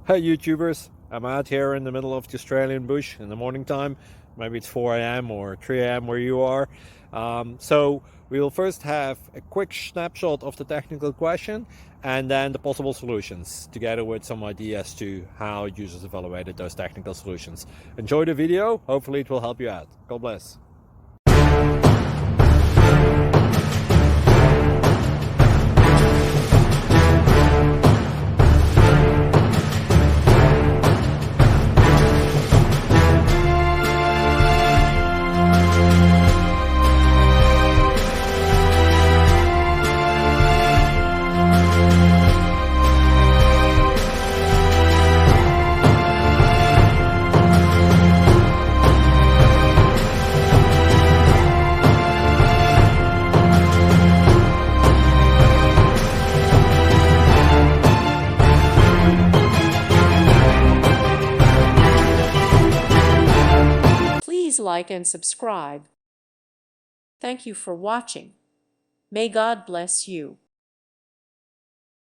Hey YouTubers, I'm out here in the middle of the Australian bush in the morning time. Maybe it's 4 a.m. or 3 a.m. where you are. So we will first have a quick snapshot of the technical question and then the possible solutions, together with some ideas to how users evaluated those technical solutions. Enjoy the video, hopefully it will help you out. God bless. Please like and subscribe. Thank you for watching. May God bless you.